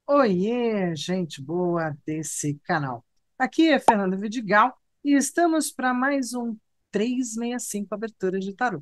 Oiê, gente boa desse canal. Aqui é Fernanda Vidigal e estamos para mais um 365 abertura de tarô.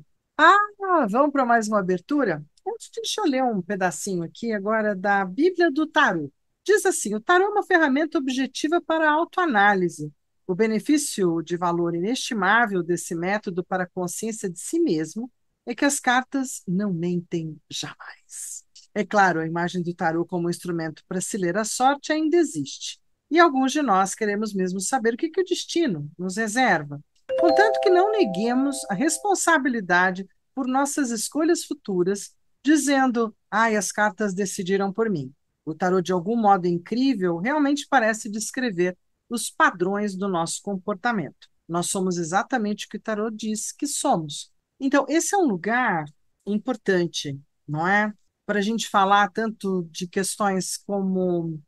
Vamos para mais uma abertura? Antes, deixa eu ler um pedacinho aqui agora da Bíblia do Tarô. Diz assim: o tarô é uma ferramenta objetiva para a autoanálise. O benefício de valor inestimável desse método para a consciência de si mesmo é que as cartas não mentem jamais. É claro, a imagem do tarô como instrumento para se ler a sorte ainda existe. E alguns de nós queremos mesmo saber o que o destino nos reserva. Contanto que não neguemos a responsabilidade por nossas escolhas futuras, dizendo: ai, as cartas decidiram por mim. O tarô, de algum modo incrível, realmente parece descrever os padrões do nosso comportamento. Nós somos exatamente o que o tarô diz que somos. Então, esse é um lugar importante, não é? Para a gente falar tanto de questões como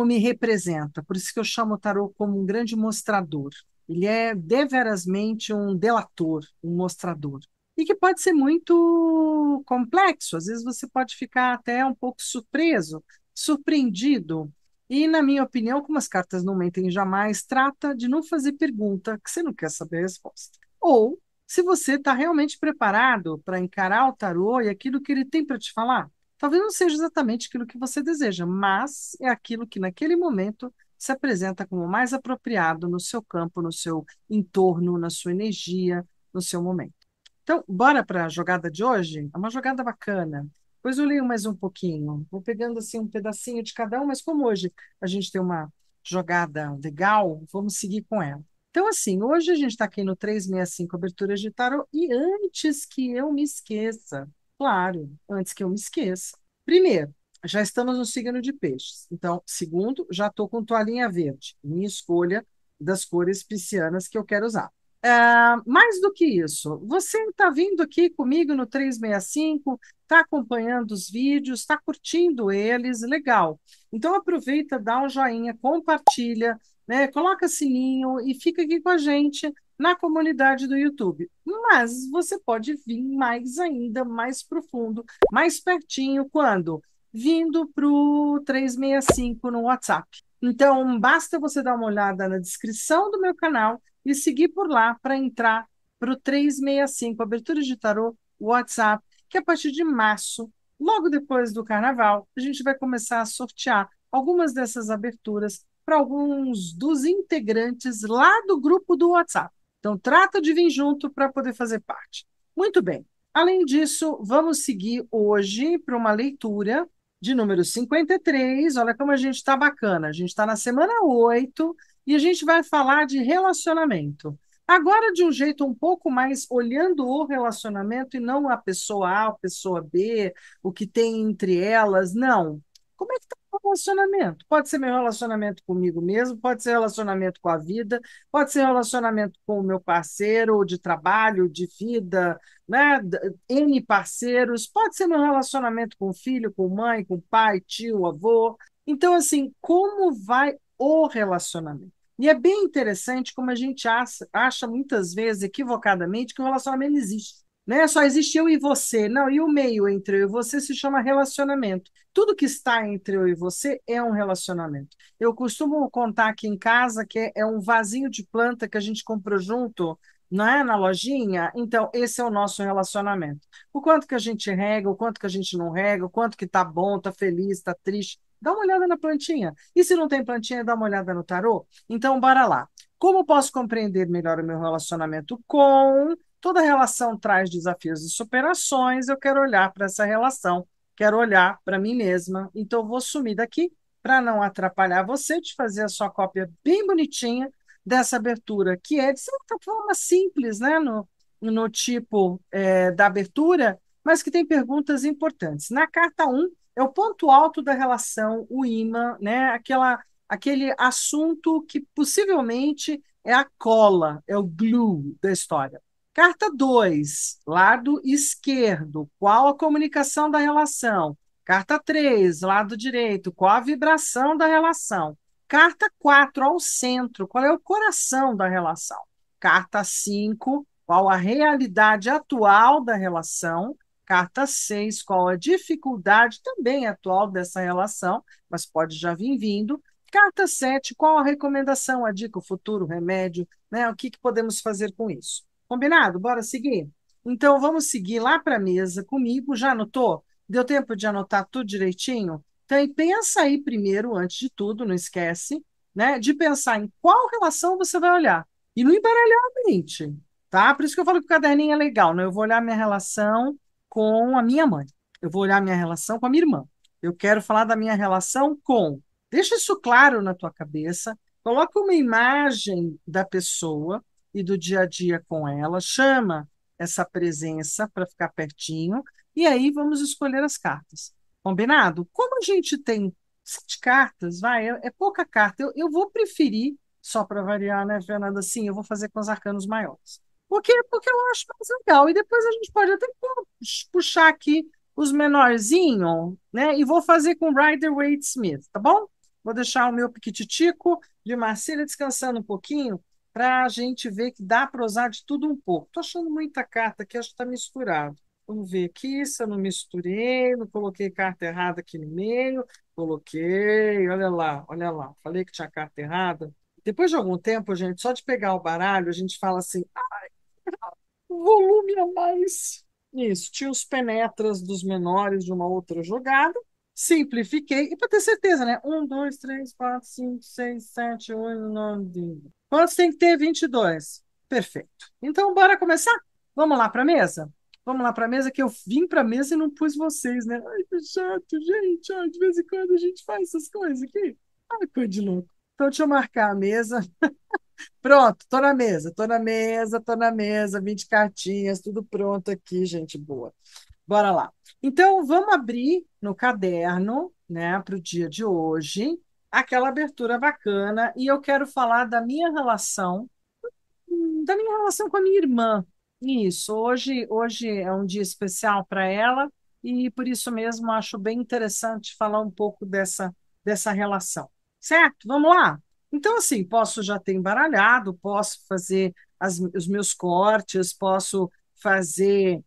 me representa. Por isso que eu chamo o tarô como um grande mostrador. Ele é deverasmente um delator, um mostrador. E que pode ser muito complexo. Às vezes você pode ficar até um pouco surpreso, surpreendido. E, na minha opinião, como as cartas não mentem jamais, trata de não fazer pergunta que você não quer saber a resposta. Ou, se você está realmente preparado para encarar o tarô e aquilo que ele tem para te falar, talvez não seja exatamente aquilo que você deseja, mas é aquilo que naquele momento se apresenta como mais apropriado no seu campo, no seu entorno, na sua energia, no seu momento. Então, bora para a jogada de hoje? É uma jogada bacana. Depois eu leio mais um pouquinho. Vou pegando assim um pedacinho de cada um, mas como hoje a gente tem uma jogada legal, vamos seguir com ela. Então, assim, hoje a gente está aqui no 365 Aberturas de Tarot, e antes que eu me esqueça, claro, antes que eu me esqueça. Primeiro, já estamos no signo de peixes. Então, segundo, já estou com toalhinha verde, minha escolha das cores piscianas que eu quero usar. Mais do que isso, você está vindo aqui comigo no 365, está acompanhando os vídeos, está curtindo eles, legal. Então aproveita, dá um joinha, compartilha, né, coloca sininho e fica aqui com a gente na comunidade do YouTube. Mas você pode vir mais ainda, mais profundo, mais pertinho, quando? Vindo para o 365 no WhatsApp. Então, basta você dar uma olhada na descrição do meu canal e seguir por lá para entrar para o 365, abertura de tarô, WhatsApp, que a partir de março, logo depois do carnaval, a gente vai começar a sortear algumas dessas aberturas para alguns dos integrantes lá do grupo do WhatsApp. Então, trata de vir junto para poder fazer parte. Muito bem. Além disso, vamos seguir hoje para uma leitura de número 53. Olha como a gente está bacana. A gente está na semana 8 e a gente vai falar de relacionamento. Agora, de um jeito um pouco mais olhando o relacionamento e não a pessoa A, a pessoa B, o que tem entre elas, não. Como é que está o relacionamento? Pode ser meu relacionamento comigo mesmo, pode ser relacionamento com a vida, pode ser relacionamento com o meu parceiro de trabalho, de vida, né? N parceiros, pode ser meu relacionamento com filho, com mãe, com pai, tio, avô. Então, assim, como vai o relacionamento? E é bem interessante como a gente acha muitas vezes, equivocadamente, que o relacionamento não existe. Né? Só existe eu e você. Não, e o meio entre eu e você se chama relacionamento. Tudo que está entre eu e você é um relacionamento. Eu costumo contar aqui em casa que é um vasinho de planta que a gente comprou junto, não é, na lojinha. Então, esse é o nosso relacionamento. O quanto que a gente rega, o quanto que a gente não rega, o quanto que tá bom, tá feliz, tá triste. Dá uma olhada na plantinha. E se não tem plantinha, dá uma olhada no tarô. Então, bora lá. Como posso compreender melhor o meu relacionamento com? Toda relação traz desafios e superações. Eu quero olhar para essa relação, quero olhar para mim mesma. Então, eu vou sumir daqui para não atrapalhar você de fazer a sua cópia bem bonitinha dessa abertura, que é, de certa forma, simples, né? No tipo da abertura, mas que tem perguntas importantes. Na carta um é o ponto alto da relação, o imã, né? Aquele assunto que possivelmente é a cola, é o glue da história. Carta 2, lado esquerdo, qual a comunicação da relação? Carta 3, lado direito, qual a vibração da relação? Carta 4, ao centro, qual é o coração da relação? Carta 5, qual a realidade atual da relação? Carta 6, qual a dificuldade também atual dessa relação, mas pode já vir vindo. Carta 7, qual a recomendação, a dica, o futuro, o remédio, né? O que, que podemos fazer com isso? Combinado? Bora seguir? Então, vamos seguir lá para a mesa comigo. Já anotou? Deu tempo de anotar tudo direitinho? Então, e pensa aí primeiro, antes de tudo, não esquece, né, de pensar em qual relação você vai olhar. E não embaralhar a mente, tá? Por isso que eu falo que o caderninho é legal, né? Eu vou olhar minha relação com a minha mãe. Eu vou olhar minha relação com a minha irmã. Eu quero falar da minha relação com. Deixa isso claro na tua cabeça. Coloca uma imagem da pessoa e do dia a dia com ela. Chama essa presença para ficar pertinho. E aí vamos escolher as cartas. Combinado? Como a gente tem 7 cartas, vai, é pouca carta. Eu vou preferir, só para variar, né, Fernanda? Sim, eu vou fazer com os arcanos maiores. Por quê? Porque eu acho mais legal. E depois a gente pode até puxar aqui os menorzinhos, né? E vou fazer com Rider-Waite-Smith, tá bom? Vou deixar o meu piquititico de Marcília descansando um pouquinho para a gente ver que dá para usar de tudo um pouco. Estou achando muita carta aqui, acho que está misturado. Vamos ver aqui se eu não misturei, não coloquei carta errada aqui no meio. Coloquei, olha lá, olha lá. Falei que tinha carta errada. Depois de algum tempo, gente, só de pegar o baralho, a gente fala assim, volume a mais. Isso, tinha os penetras dos menores de uma outra jogada, simplifiquei, e para ter certeza, né? 1, 2, 3, 4, 5, 6, 7, 8, 9, 10. Quantos tem que ter? 22. Perfeito. Então, bora começar? Vamos lá para a mesa? Vamos lá para a mesa, que eu vim para a mesa e não pus vocês, né? Ai, que chato, gente. Ai, de vez em quando a gente faz essas coisas aqui. Ai, coisa de louco. Então, deixa eu marcar a mesa. Pronto, tô na mesa, tô na mesa, tô na mesa, 20 cartinhas, tudo pronto aqui, gente boa. Bora lá. Então, vamos abrir no caderno, né, para o dia de hoje, aquela abertura bacana, e eu quero falar da minha relação com a minha irmã. Isso, hoje é um dia especial para ela, e por isso mesmo acho bem interessante falar um pouco dessa relação. Certo? Vamos lá? Então, assim, posso já ter embaralhado, posso fazer os meus cortes, posso fazer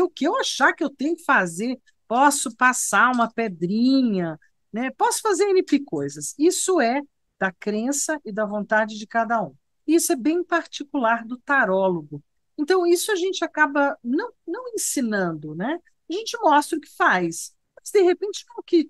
o que eu achar que eu tenho que fazer, posso passar uma pedrinha, né? Posso fazer NP coisas. Isso é da crença e da vontade de cada um. Isso é bem particular do tarólogo. Então, isso a gente acaba não ensinando, né? A gente mostra o que faz. Mas, de repente, não que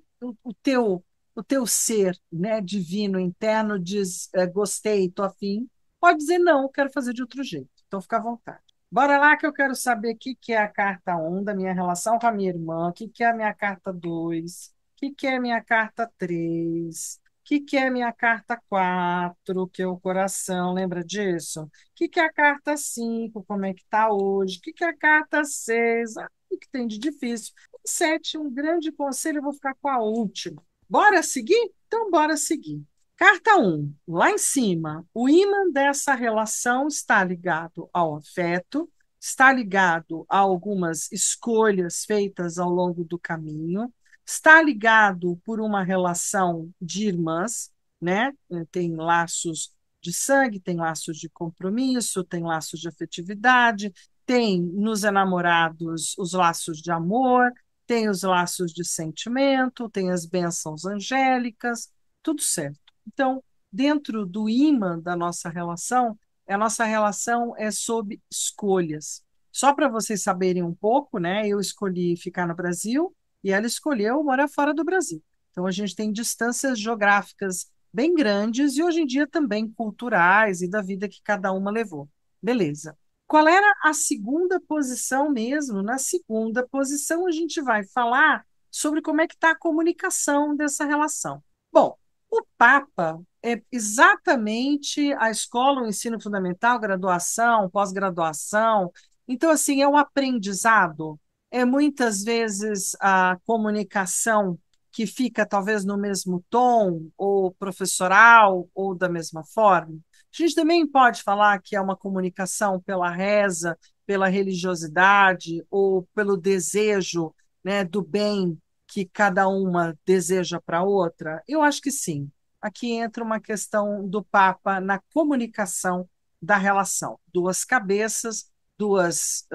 o teu ser, né, divino interno diz, gostei, estou afim, pode dizer não, quero fazer de outro jeito. Então, fica à vontade. Bora lá que eu quero saber o que que é a carta 1 da minha relação com a minha irmã, o que que é a minha carta 2, o que que é a minha carta 3, que é a minha carta 4, que é o coração, lembra disso? Que é a carta 5, como é que está hoje? Que é a carta 6? O que tem de difícil? 7, um grande conselho, eu vou ficar com a última. Bora seguir? Então, bora seguir. Carta 1, lá em cima, o ímã dessa relação está ligado ao afeto, está ligado a algumas escolhas feitas ao longo do caminho, está ligado por uma relação de irmãs, né? Tem laços de sangue, tem laços de compromisso, tem laços de afetividade, tem nos enamorados os laços de amor, tem os laços de sentimento, tem as bênçãos angélicas, tudo certo. Então, dentro do imã da nossa relação, a nossa relação é sob escolhas. Só para vocês saberem um pouco, né? Eu escolhi ficar no Brasil e ela escolheu morar fora do Brasil. Então, a gente tem distâncias geográficas bem grandes e hoje em dia também culturais e da vida que cada uma levou. Beleza. Qual era a segunda posição mesmo? Na segunda posição, a gente vai falar sobre como é que está a comunicação dessa relação. Bom, o Papa é exatamente a escola, o ensino fundamental, graduação, pós-graduação. Então, assim, é o aprendizado, é muitas vezes a comunicação que fica talvez no mesmo tom, ou professoral, ou da mesma forma. A gente também pode falar que é uma comunicação pela reza, pela religiosidade, ou pelo desejo, né, do bem que cada uma deseja para a outra? Eu acho que sim. Aqui entra uma questão do Papa na comunicação da relação. Duas cabeças duas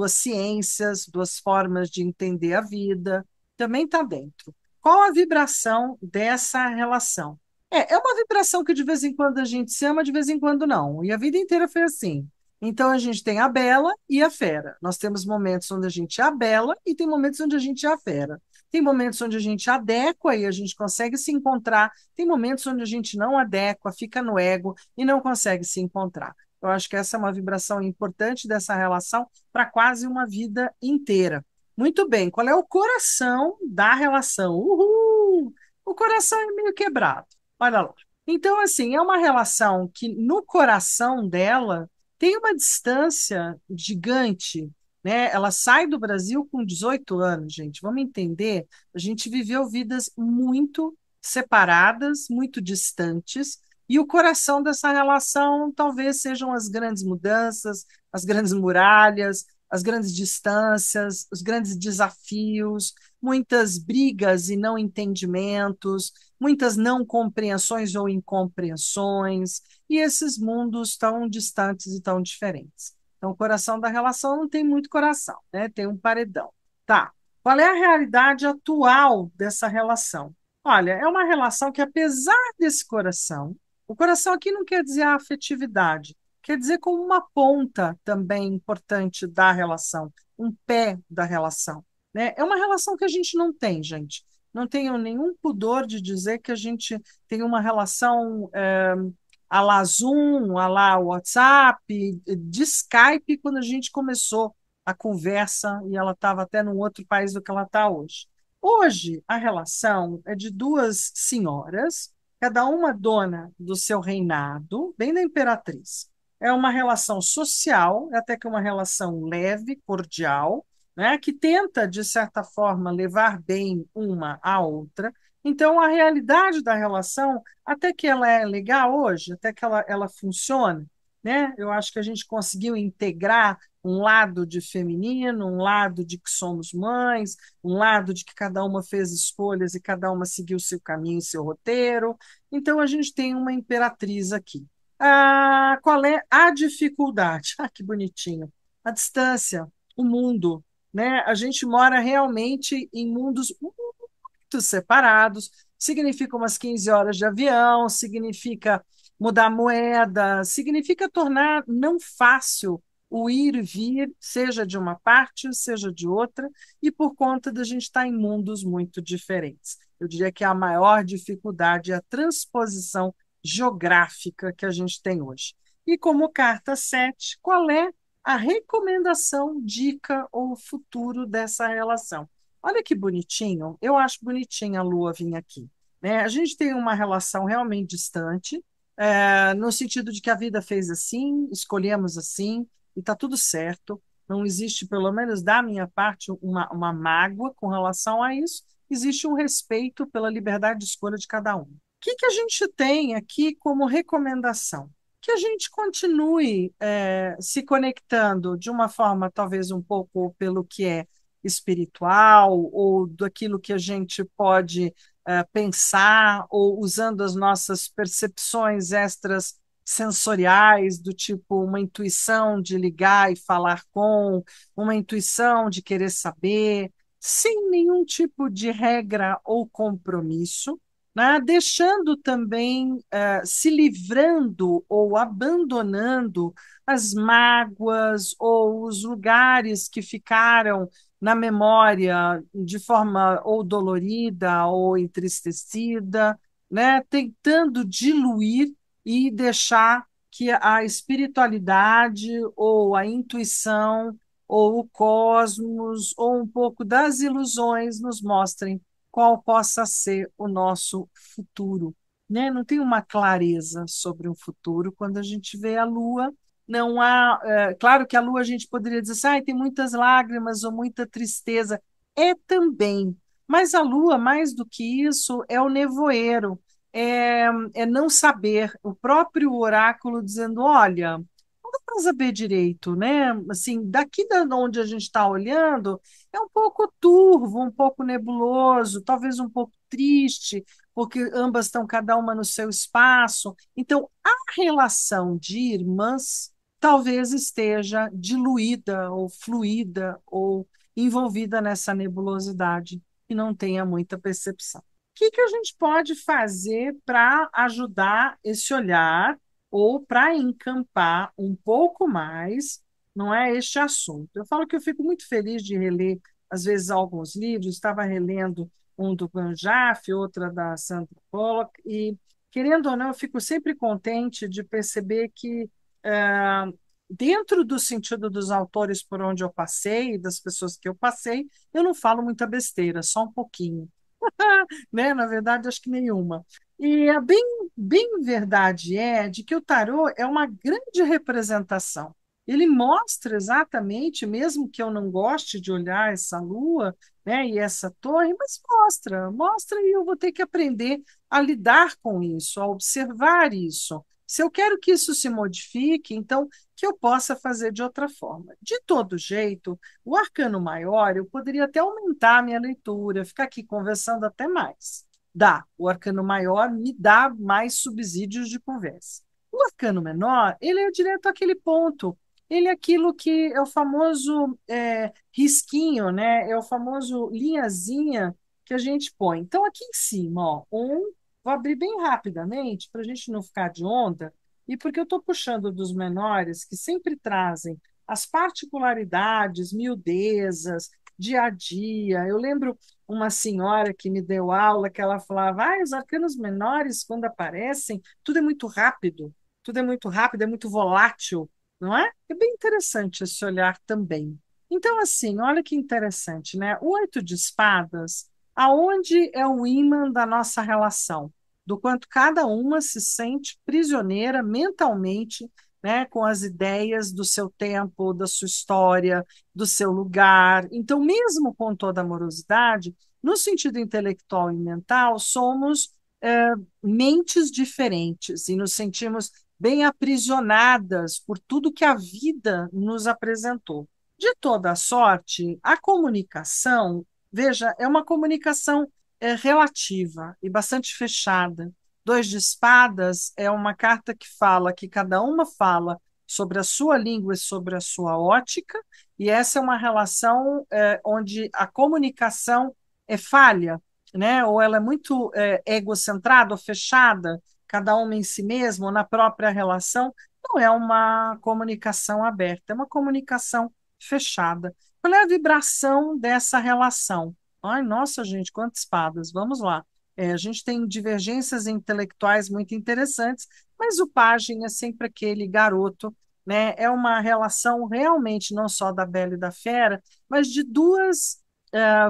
ciências, duas formas de entender a vida, também está dentro. Qual a vibração dessa relação? É uma vibração que de vez em quando a gente se ama, de vez em quando não. E a vida inteira foi assim. Então a gente tem a bela e a fera. Nós temos momentos onde a gente é a bela e tem momentos onde a gente é a fera. Tem momentos onde a gente adequa e a gente consegue se encontrar. Tem momentos onde a gente não adequa, fica no ego e não consegue se encontrar. Eu acho que essa é uma vibração importante dessa relação para quase uma vida inteira. Muito bem, qual é o coração da relação? Uhul! O coração é meio quebrado. Olha lá. Então, assim, é uma relação que no coração dela tem uma distância gigante, né? Ela sai do Brasil com 18 anos, gente. Vamos entender, a gente viveu vidas muito separadas, muito distantes, e o coração dessa relação talvez sejam as grandes mudanças, as grandes muralhas, as grandes distâncias, os grandes desafios, muitas brigas e não entendimentos, muitas não compreensões ou incompreensões, e esses mundos tão distantes e tão diferentes. Então, o coração da relação não tem muito coração, né? Tem um paredão. Tá. Qual é a realidade atual dessa relação? Olha, é uma relação que, apesar desse coração, o coração aqui não quer dizer a afetividade, quer dizer como uma ponta também importante da relação, um pé da relação, né? É uma relação que a gente não tem, gente. Não tenho nenhum pudor de dizer que a gente tem uma relação à la Zoom, à la WhatsApp, de Skype, quando a gente começou a conversa e ela estava até num outro país do que ela está hoje. Hoje, a relação é de duas senhoras, cada uma dona do seu reinado, bem da imperatriz. É uma relação social, até que uma relação leve, cordial, né, que tenta, de certa forma, levar bem uma à outra. Então, a realidade da relação, até que ela é legal hoje, até que ela funciona, né? Eu acho que a gente conseguiu integrar um lado de feminino, um lado de que somos mães, um lado de que cada uma fez escolhas e cada uma seguiu seu caminho, seu roteiro. Então, a gente tem uma imperatriz aqui. Qual é a dificuldade? Ah, que bonitinho. A distância, o mundo, né? A gente mora realmente em mundos muito separados, significa umas 15 horas de avião, significa mudar moeda, significa tornar não fácil o ir e vir, seja de uma parte, seja de outra, e por conta da gente estar em mundos muito diferentes. Eu diria que a maior dificuldade é a transposição geográfica que a gente tem hoje. E como carta 7, qual é a recomendação, dica ou futuro dessa relação? Olha que bonitinho, eu acho bonitinha a Lua vir aqui, né? A gente tem uma relação realmente distante, no sentido de que a vida fez assim, escolhemos assim, e está tudo certo. Não existe, pelo menos da minha parte, uma mágoa com relação a isso. Existe um respeito pela liberdade de escolha de cada um. O que a gente tem aqui como recomendação? Que a gente continue se conectando de uma forma talvez um pouco pelo que é espiritual ou daquilo que a gente pode pensar ou usando as nossas percepções extras sensoriais, do tipo uma intuição de ligar e falar com, uma intuição de querer saber, sem nenhum tipo de regra ou compromisso, né? Deixando também, se livrando ou abandonando as mágoas ou os lugares que ficaram na memória de forma ou dolorida ou entristecida, né? Tentando diluir e deixar que a espiritualidade ou a intuição ou o cosmos ou um pouco das ilusões nos mostrem qual possa ser o nosso futuro, né? Não tem uma clareza sobre um futuro quando a gente vê a Lua. Não há, claro que a Lua a gente poderia dizer assim, tem muitas lágrimas ou muita tristeza. É também, mas a Lua, mais do que isso, é o nevoeiro, é não saber. O próprio oráculo dizendo, olha, não dá para saber direito, né? Assim, daqui de onde a gente está olhando, é um pouco turvo, um pouco nebuloso, talvez um pouco triste, porque ambas estão cada uma no seu espaço. Então, a relação de irmãs talvez esteja diluída ou fluída ou envolvida nessa nebulosidade e não tenha muita percepção. O que que a gente pode fazer para ajudar esse olhar ou para encampar um pouco mais, não é, este assunto? Eu falo que eu fico muito feliz de reler, às vezes, alguns livros, estava relendo um do Banjaf, outra da Sandra Bullock, e, querendo ou não, eu fico sempre contente de perceber que, dentro do sentido dos autores por onde eu passei, das pessoas que eu passei, eu não falo muita besteira, só um pouquinho. Né? Na verdade, acho que nenhuma. E a bem verdade é de que o tarô é uma grande representação. Ele mostra exatamente, mesmo que eu não goste de olhar essa lua, né, e essa torre, mas mostra e eu vou ter que aprender a lidar com isso, a observar isso. Se eu quero que isso se modifique, então que eu possa fazer de outra forma. De todo jeito, o arcano maior, eu poderia até aumentar a minha leitura, ficar aqui conversando até mais. Dá, o arcano maior me dá mais subsídios de conversa. O arcano menor, ele é direto àquele ponto. Ele é aquilo que é o famoso risquinho, né? É o famoso linhazinha que a gente põe. Então, aqui em cima, ó, vou abrir bem rapidamente para a gente não ficar de onda, e porque eu estou puxando dos menores que sempre trazem as particularidades, miudezas, dia a dia. Eu lembro uma senhora que me deu aula que ela falava: os arcanos menores, quando aparecem, tudo é muito rápido, é muito volátil, não é? É bem interessante esse olhar também. Então, assim, olha que interessante, né? O oito de espadas, aonde é o ímã da nossa relação? Do quanto cada uma se sente prisioneira mentalmente, né, com as ideias do seu tempo, da sua história, do seu lugar. Então, mesmo com toda a amorosidade, no sentido intelectual e mental, somos mentes diferentes e nos sentimos bem aprisionadas por tudo que a vida nos apresentou. De toda sorte, a comunicação, veja, é uma comunicação relativa e bastante fechada. Dois de espadas é uma carta que fala que cada uma fala sobre a sua língua e sobre a sua ótica, e essa é uma relação onde a comunicação é falha, né? Ou ela é muito egocentrada ou fechada, cada uma em si mesma, ou na própria relação. Não é uma comunicação aberta, é uma comunicação fechada. Qual é a vibração dessa relação? Ai, nossa, gente, quantas espadas! Vamos lá. A gente tem divergências intelectuais muito interessantes, mas o pajem é sempre aquele garoto, né? É uma relação realmente não só da Bela e da Fera, mas de duas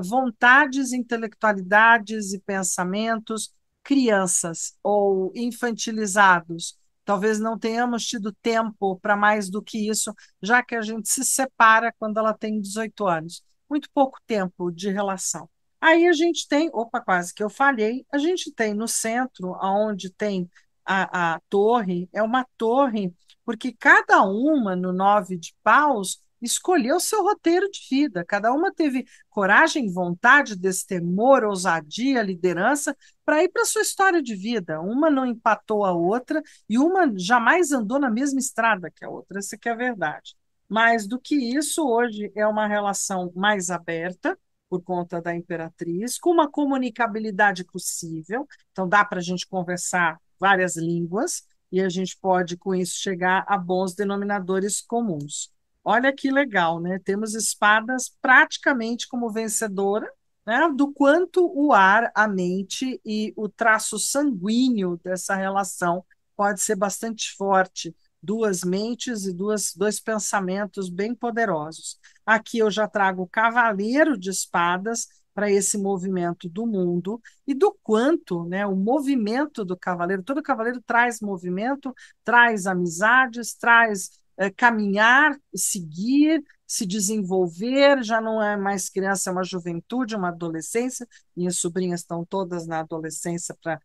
vontades, intelectualidades e pensamentos, crianças ou infantilizados. Talvez não tenhamos tido tempo para mais do que isso, já que a gente se separa quando ela tem 18 anos. Muito pouco tempo de relação. Aí a gente tem, opa, quase que eu falhei, a gente tem no centro, onde tem a torre, é uma torre, porque cada uma no nove de paus escolheu seu roteiro de vida, cada uma teve coragem, vontade, destemor, ousadia, liderança para ir para sua história de vida. Uma não empatou a outra e uma jamais andou na mesma estrada que a outra, essa que é a verdade. Mais do que isso, hoje é uma relação mais aberta, por conta da Imperatriz, com uma comunicabilidade possível, então dá para a gente conversar várias línguas e a gente pode, com isso, chegar a bons denominadores comuns. Olha que legal, né? Temos espadas praticamente como vencedora, né? Do quanto o ar, a mente e o traço sanguíneo dessa relação pode ser bastante forte. Duas mentes e dois pensamentos bem poderosos. Aqui eu já trago o cavaleiro de espadas para esse movimento do mundo e do quanto, né, o movimento do cavaleiro, todo cavaleiro traz movimento, traz amizades, traz caminhar, seguir, se desenvolver, já não é mais criança, é uma juventude, uma adolescência. Minhas sobrinhas estão todas na adolescência para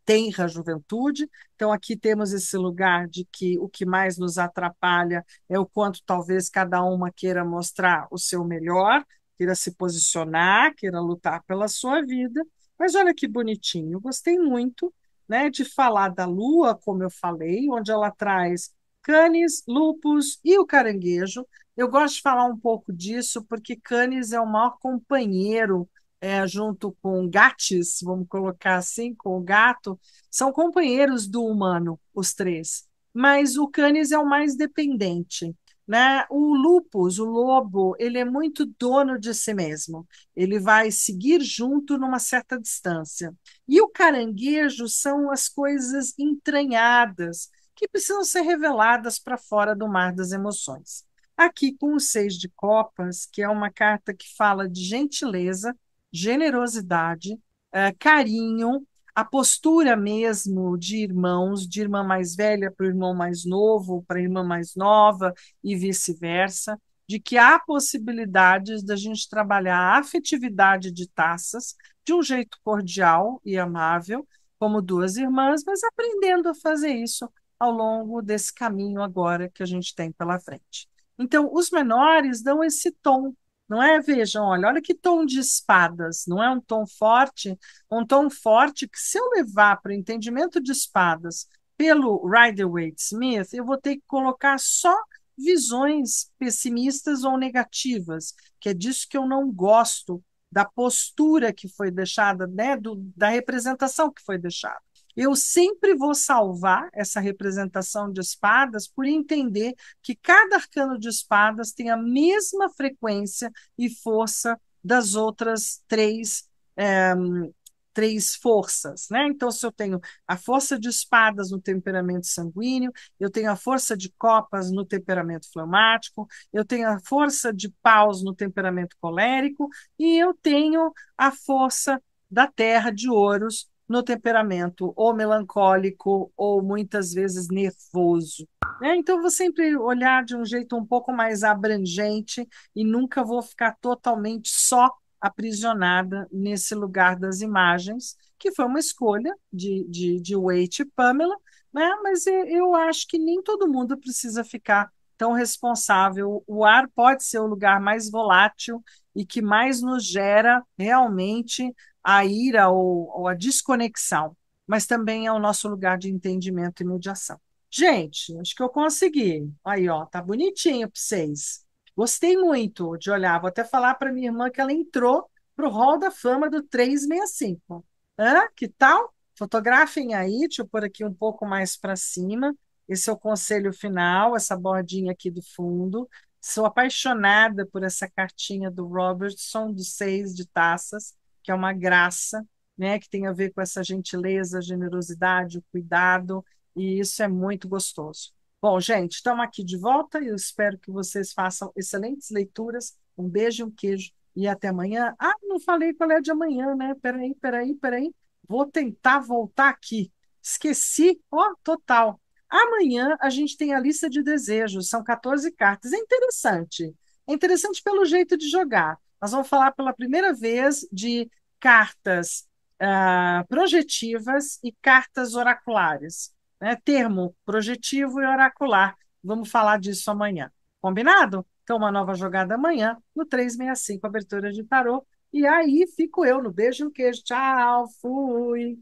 tenra juventude. Então, aqui temos esse lugar de que o que mais nos atrapalha é o quanto talvez cada uma queira mostrar o seu melhor, queira se posicionar, queira lutar pela sua vida. Mas olha que bonitinho, gostei muito, né, de falar da Lua, como eu falei, onde ela traz Canis, Lupus e o caranguejo. Eu gosto de falar um pouco disso porque Canis é o maior companheiro, junto com Gatis, vamos colocar assim, com o gato, são companheiros do humano, os três. Mas o Canis é o mais dependente, né? O Lupus, o lobo, ele é muito dono de si mesmo. Ele vai seguir junto numa certa distância. E o caranguejo são as coisas entranhadas que precisam ser reveladas para fora do mar das emoções. Aqui com o Seis de Copas, que é uma carta que fala de gentileza, generosidade, carinho, a postura mesmo de irmãos, de irmã mais velha para o irmão mais novo, para a irmã mais nova e vice-versa, de que há possibilidades da gente trabalhar a afetividade de taças de um jeito cordial e amável, como duas irmãs, mas aprendendo a fazer isso ao longo desse caminho agora que a gente tem pela frente. Então, os menores dão esse tom, não é? Vejam, olha que tom de espadas, não é um tom forte que, se eu levar para o entendimento de espadas pelo Rider-Waite-Smith, eu vou ter que colocar só visões pessimistas ou negativas, que é disso que eu não gosto, da postura que foi deixada, né, da representação que foi deixada. Eu sempre vou salvar essa representação de espadas por entender que cada arcano de espadas tem a mesma frequência e força das outras é, três forças, né? Então, se eu tenho a força de espadas no temperamento sanguíneo, eu tenho a força de copas no temperamento fleumático, eu tenho a força de paus no temperamento colérico e eu tenho a força da terra de ouros no temperamento ou melancólico ou muitas vezes nervoso. Né? Então, eu vou sempre olhar de um jeito um pouco mais abrangente e nunca vou ficar totalmente só aprisionada nesse lugar das imagens, que foi uma escolha de Waite e Pamela, né? Mas eu acho que nem todo mundo precisa ficar tão responsável. O ar pode ser o lugar mais volátil e que mais nos gera realmente a ira ou a desconexão, mas também é o nosso lugar de entendimento e mediação. Gente, acho que eu consegui. Aí, ó, tá bonitinho para vocês. Gostei muito de olhar. Vou até falar para minha irmã que ela entrou para o Hall da Fama do 365. Hã? Que tal? Fotografem aí, deixa eu pôr aqui um pouco mais para cima. Esse é o conselho final, essa bordinha aqui do fundo. Sou apaixonada por essa cartinha do Robertson, do Seis de Taças, que é uma graça, né? Que tem a ver com essa gentileza, generosidade, o cuidado, e isso é muito gostoso. Bom, gente, estamos aqui de volta e eu espero que vocês façam excelentes leituras. Um beijo, um queijo e até amanhã. Ah, não falei qual é de amanhã, né? Peraí. Vou tentar voltar aqui. Esqueci, ó, total. Amanhã a gente tem a lista de desejos, são 14 cartas. É interessante. É interessante pelo jeito de jogar. Nós vamos falar pela primeira vez de cartas projetivas e cartas oraculares, né? Termo projetivo e oracular. Vamos falar disso amanhã. Combinado? Então, uma nova jogada amanhã no 365, abertura de tarô. E aí fico eu no beijo e um queijo. Tchau, fui.